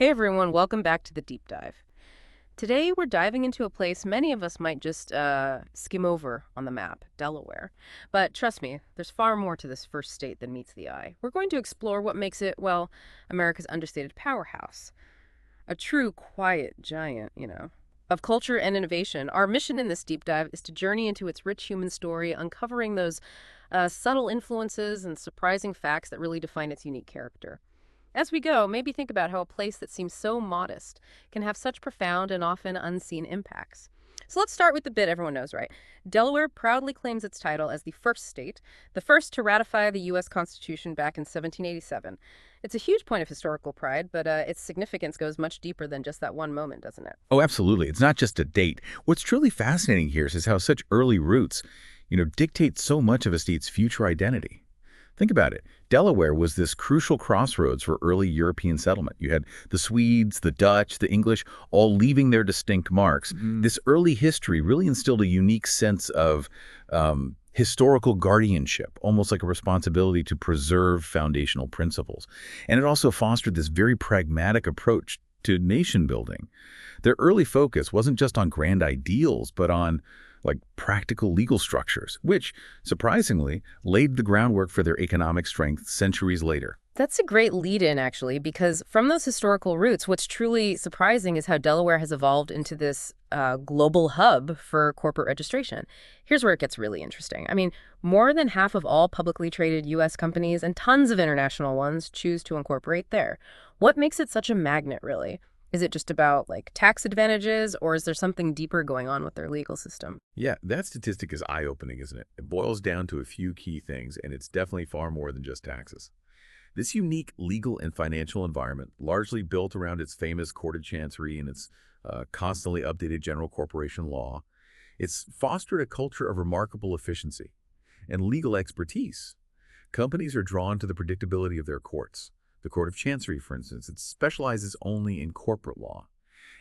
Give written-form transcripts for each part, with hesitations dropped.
Hey everyone, welcome back to the deep dive. Today we're diving into a place many of us might just skim over on the map, Delaware. But trust me, there's far more to this first state than meets the eye. We're going to explore what makes it, well, America's understated powerhouse. A true quiet giant, of culture and innovation. Our mission in this deep dive is to journey into its rich human story, uncovering those subtle influences and surprising facts that really define its unique character. As we go, maybe think about how a place that seems so modest can have such profound and often unseen impacts. So let's start with the bit everyone knows, right? Delaware proudly claims its title as the first state, the first to ratify the U.S. Constitution back in 1787. It's a huge point of historical pride, but its significance goes much deeper than just that one moment, doesn't it? Oh, absolutely. It's not just a date. What's truly fascinating here is how such early roots, dictate so much of a state's future identity. Think about it. Delaware was this crucial crossroads for early European settlement. You had the Swedes, the Dutch, the English, all leaving their distinct marks. This early history really instilled a unique sense of historical guardianship, almost like a responsibility to preserve foundational principles. And it also fostered this very pragmatic approach to nation building. Their early focus wasn't just on grand ideals, but on practical legal structures, which, surprisingly, laid the groundwork for their economic strength centuries later. That's a great lead-in, actually, because from those historical roots, what's truly surprising is how Delaware has evolved into this global hub for corporate registration. Here's where it gets really interesting. I mean, more than half of all publicly traded U.S. companies and tons of international ones choose to incorporate there. What makes it such a magnet, really? Is it just about, tax advantages, or is there something deeper going on with their legal system? Yeah, that statistic is eye-opening, isn't it? It boils down to a few key things, and it's definitely far more than just taxes. This unique legal and financial environment, largely built around its famous court of chancery and its constantly updated general corporation law, it's fostered a culture of remarkable efficiency and legal expertise. Companies are drawn to the predictability of their courts. The Court of Chancery, for instance, it specializes only in corporate law,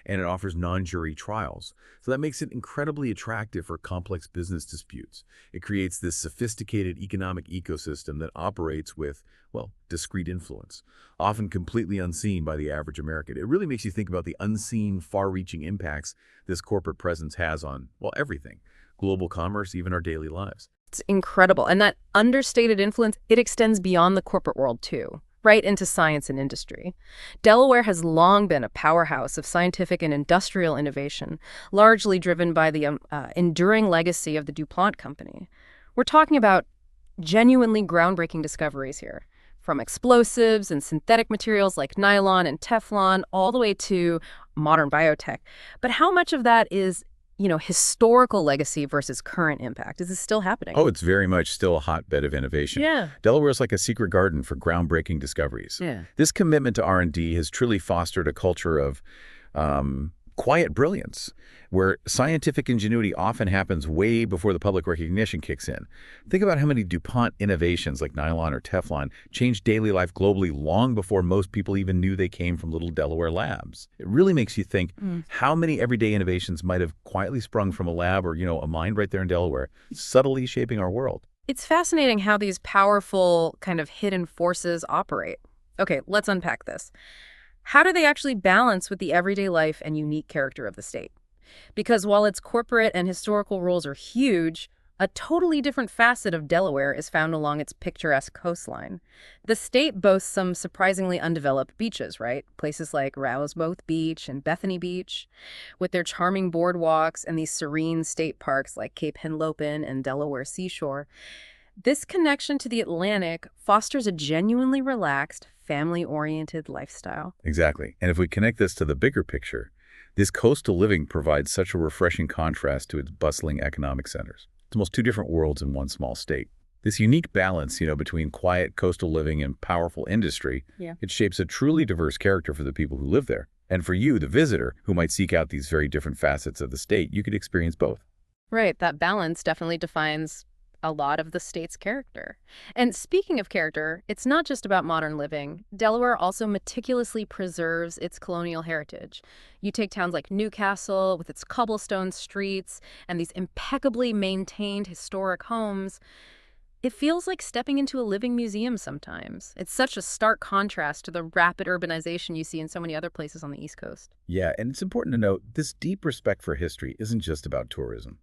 and it offers non-jury trials. So that makes it incredibly attractive for complex business disputes. It creates this sophisticated economic ecosystem that operates with, well, discrete influence, often completely unseen by the average American. It really makes you think about the unseen, far-reaching impacts this corporate presence has on, well, everything. Global commerce, even our daily lives. It's incredible. And that understated influence, it extends beyond the corporate world, too, right into science and industry. Delaware has long been a powerhouse of scientific and industrial innovation, largely driven by the enduring legacy of the DuPont company. We're talking about genuinely groundbreaking discoveries here, from explosives and synthetic materials like nylon and Teflon, all the way to modern biotech. But how much of that is historical legacy versus current impact? Is this still happening? Oh, it's very much still a hotbed of innovation. Yeah. Delaware is like a secret garden for groundbreaking discoveries. Yeah. This commitment to R&D has truly fostered a culture of quiet brilliance, where scientific ingenuity often happens way before the public recognition kicks in. Think about how many DuPont innovations like nylon or Teflon changed daily life globally long before most people even knew they came from little Delaware labs. It really makes you think how many everyday innovations might have quietly sprung from a lab or, a mind right there in Delaware, subtly shaping our world. It's fascinating how these powerful kind of hidden forces operate. Okay, let's unpack this. How do they actually balance with the everyday life and unique character of the state? Because while its corporate and historical roles are huge, a totally different facet of Delaware is found along its picturesque coastline. The state boasts some surprisingly undeveloped beaches, right? Places like Rouseboat Beach and Bethany Beach, with their charming boardwalks and these serene state parks like Cape Henlopen and Delaware Seashore. This connection to the Atlantic fosters a genuinely relaxed, family-oriented lifestyle. Exactly. And if we connect this to the bigger picture, this coastal living provides such a refreshing contrast to its bustling economic centers. It's almost two different worlds in one small state. This unique balance, between quiet coastal living and powerful industry, it shapes a truly diverse character for the people who live there. And for you, the visitor, who might seek out these very different facets of the state, you could experience both. Right. That balance definitely defines a lot of the state's character. And speaking of character, it's not just about modern living. Delaware also meticulously preserves its colonial heritage. You take towns like Newcastle with its cobblestone streets and these impeccably maintained historic homes. It feels like stepping into a living museum sometimes. It's such a stark contrast to the rapid urbanization you see in so many other places on the East Coast. Yeah, and it's important to note this deep respect for history isn't just about tourism.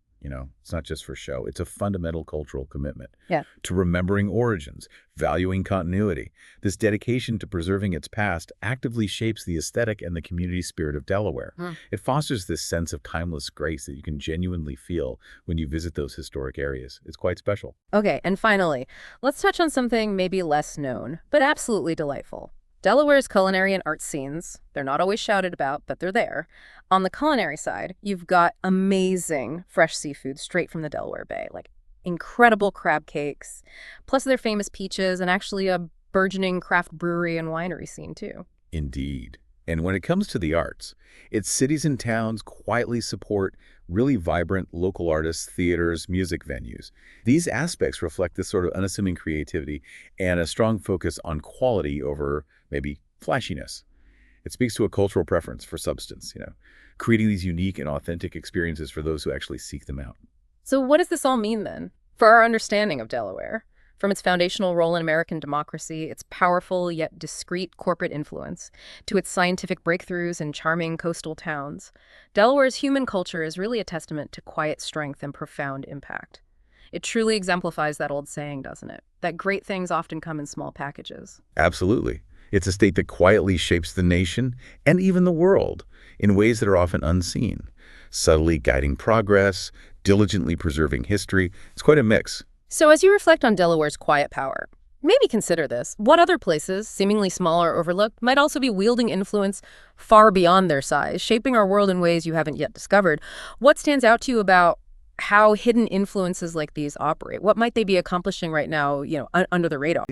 It's not just for show. It's a fundamental cultural commitment Yeah. to remembering origins, valuing continuity. This dedication to preserving its past actively shapes the aesthetic and the community spirit of Delaware. It fosters this sense of timeless grace that you can genuinely feel when you visit those historic areas. It's quite special. Okay, and finally, let's touch on something maybe less known, but absolutely delightful. Delaware's culinary and art scenes, they're not always shouted about, but they're there. On the culinary side, you've got amazing fresh seafood straight from the Delaware Bay, like incredible crab cakes, plus their famous peaches, and actually a burgeoning craft brewery and winery scene, too. Indeed. And when it comes to the arts, its cities and towns quietly support really vibrant local artists, theaters, music venues. These aspects reflect this sort of unassuming creativity and a strong focus on quality over maybe flashiness. It speaks to a cultural preference for substance, creating these unique and authentic experiences for those who actually seek them out. So what does this all mean, then, for our understanding of Delaware? From its foundational role in American democracy, its powerful yet discreet corporate influence, to its scientific breakthroughs and charming coastal towns, Delaware's human culture is really a testament to quiet strength and profound impact. It truly exemplifies that old saying, doesn't it? That great things often come in small packages. Absolutely. It's a state that quietly shapes the nation and even the world in ways that are often unseen, subtly guiding progress, diligently preserving history. It's quite a mix. So as you reflect on Delaware's quiet power, maybe consider this. What other places, seemingly small or overlooked, might also be wielding influence far beyond their size, shaping our world in ways you haven't yet discovered? What stands out to you about how hidden influences like these operate? What might they be accomplishing right now, under the radar?